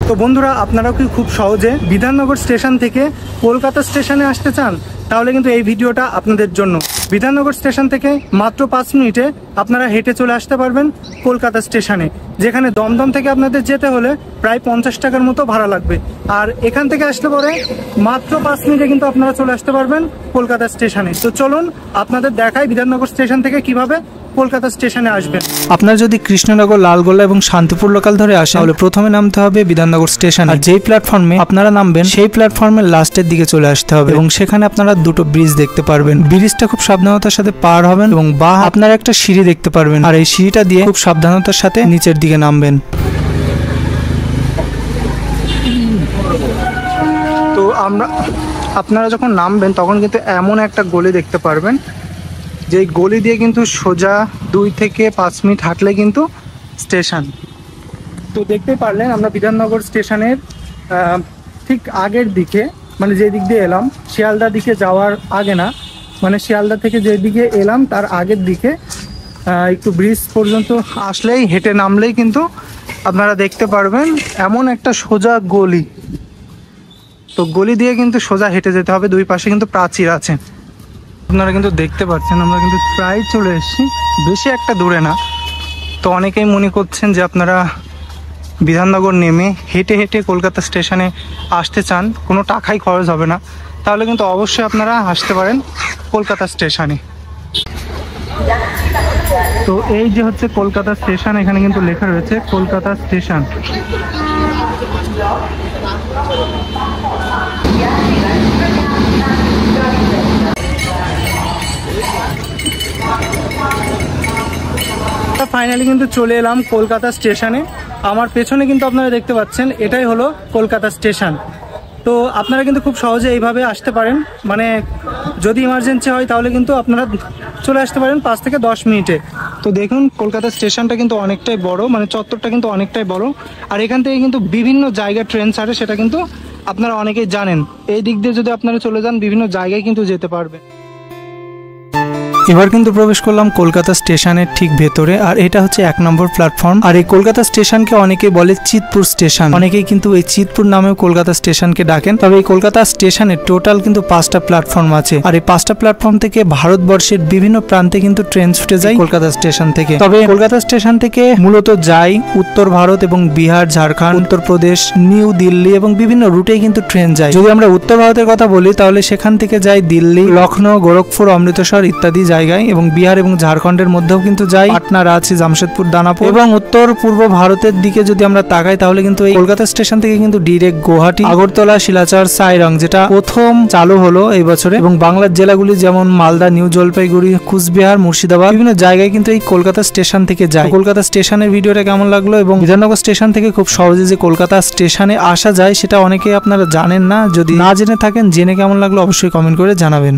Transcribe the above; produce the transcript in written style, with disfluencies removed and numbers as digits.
তো বন্ধুরা, আপনারাও কি খুব সহজে বিধাননগর স্টেশন থেকে কলকাতা স্টেশনে আসতে চান? তাহলে কিন্তু এই ভিডিওটা আপনাদের জন্য। বিধাননগর স্টেশন থেকে মাত্র 5 মিনিটে আপনারা হেঁটে চলে আসতে পারবেন কলকাতা স্টেশনে, যেখানে দমদম থেকে আপনাদের যেতে হলে প্রায় 50 টাকার মতো ভাড়া লাগবে। আর এখান থেকে আসলে পরে মাত্র 5 মিনিটে কিন্তু আপনারা চলে আসতে পারবেন কলকাতা স্টেশনে। তো চলুন আপনাদের দেখাই বিধাননগর স্টেশন থেকে কিভাবে কলকাতা স্টেশনে আসবেন। আপনারা যদি কৃষ্ণনগর, লালগোলা এবং শান্তিপুর লোকাল ধরে আসেন তাহলে প্রথমে নামতে হবে বিধাননগর স্টেশন। আর যেই প্ল্যাটফর্মে আপনারা নামবেন সেই প্ল্যাটফর্মের লাস্টের দিকে চলে আসতে হবে এবং সেখানে আপনারা দুটো ব্রিজ দেখতে পারবেন। ব্রিজটা খুব সাবধানতার সাথে পার হবেন এবং আপনারা একটা সিঁড়ি দেখতে পারবেন, আর এই সিঁড়িটা দিয়ে খুব সাবধানতার সাথে নিচের দিকে নামবেন। তো আপনারা যখন নামবেন তখন কিন্তু এমন একটা গলি দেখতে পারবেন, যে গলি দিয়ে কিন্তু সোজা 2 থেকে 5 মিনিট হাঁটলে কিন্তু স্টেশন। তো দেখতে পারলেন আমরা বিধাননগর স্টেশনের ঠিক আগের দিকে, মানে যে দিক দিয়ে এলাম শিয়ালদা দিকে যাওয়ার আগে না, মানে শিয়ালদা থেকে যে দিকে এলাম তার আগের দিকে একটু ব্রিজ পর্যন্ত আসলেই, হেঁটে নামলেই কিন্তু আপনারা দেখতে পারবেন এমন একটা সোজা গলি। তো গলি দিয়ে কিন্তু সোজা হেঁটে যেতে হবে, 2 পাশে কিন্তু প্রাচীর আছে। আপনারা কিন্তু দেখতে পাচ্ছেন আমরা কিন্তু প্রায় চলে এসেছি, বেশি একটা দূরে না। তো অনেকেই মনে করছেন যে আপনারা বিধাননগর নেমে হেঁটে হেঁটে কলকাতা স্টেশনে আসতে চান, কোনো টাকাই খরচ হবে না, তাহলে কিন্তু অবশ্যই আপনারা আসতে পারেন কলকাতা স্টেশনে। তো এই যে হচ্ছে কলকাতা স্টেশন, এখানে কিন্তু লেখা রয়েছে কলকাতা স্টেশন। ফাইনালি কিন্তু চলে এলাম কলকাতা স্টেশনে। আমার পেছনে কিন্তু আপনারা দেখতে পাচ্ছেন এটাই হলো কলকাতা স্টেশন। তো আপনারা কিন্তু খুব সহজে এইভাবে আসতে পারেন, মানে যদি ইমার্জেন্সি হয় তাহলে কিন্তু আপনারা চলে আসতে পারেন 5 থেকে 10 মিনিটে। তো দেখুন কলকাতা স্টেশনটা কিন্তু অনেকটাই বড়, মানে চত্বরটা কিন্তু অনেকটাই বড়। আর এখান থেকে কিন্তু বিভিন্ন জায়গায় ট্রেন ছাড়ে, সেটা কিন্তু আপনারা অনেকেই জানেন। এই দিক দিয়ে যদি আপনারা চলে যান বিভিন্ন জায়গায় কিন্তু যেতে পারবেন। এবার কিন্তু প্রবেশ করলাম কলকাতা স্টেশনের ঠিক ভেতরে, আর এটা হচ্ছে 1 নম্বর প্ল্যাটফর্ম। আর এই কলকাতা স্টেশনকে অনেকেই বলে চিতপুর স্টেশন, অনেকেই কিন্তু এই চিতপুর নামেও কলকাতা স্টেশনকে ডাকেন। তবে এই কলকাতা স্টেশনে টোটাল কিন্তু 5টা প্ল্যাটফর্ম আছে, আর এই 5টা প্ল্যাটফর্ম থেকে ভারতবর্ষের বিভিন্ন প্রান্তে কিন্তু ট্রেন ছুটে যায় কলকাতা স্টেশন থেকে। তবে কলকাতা স্টেশন থেকে মূলত যায় উত্তর ভারত এবং বিহার, ঝাড়খণ্ড, উত্তরপ্রদেশ, নিউ দিল্লি এবং বিভিন্ন রুটেই কিন্তু ট্রেন যায়। যদি আমরা উত্তর ভারতের কথা বলি তাহলে সেখান থেকে যায় দিল্লি, লখনৌ, গোরখপুর, অমৃতসর ইত্যাদি জায়গায়, এবং বিহার এবং ঝাড়খণ্ডের মধ্যেও কিন্তু যায় পাটনা, রাঁচি, জামশেদপুর, দানাপুর। এবং উত্তর পূর্ব ভারতের দিকে যদি আমরা তাকাই তাহলে কিন্তু এই কলকাতা স্টেশন থেকে কিন্তু ডিরেক্ট গুয়াহাটি, আগরতলা, শিলাচর, সাইরং, যেটা প্রথম চালু হলো এই বছরে, এবং বাংলার জেলাগুলি যেমন মালদা, নিউ জলপাইগুড়ি, কুচবিহার, মুর্শিদাবাদ, বিভিন্ন জায়গায় কিন্তু এই কলকাতা স্টেশন থেকে যায়। কলকাতা স্টেশনের ভিডিওটা কেমন লাগলো এবং বিধাননগর স্টেশন থেকে খুব সহজে যে কলকাতা স্টেশনে আসা যায় সেটা অনেকেই আপনারা জানেন না। যদি না জেনে থাকেন, জেনে কেমন লাগলো অবশ্যই কমেন্ট করে জানাবেন।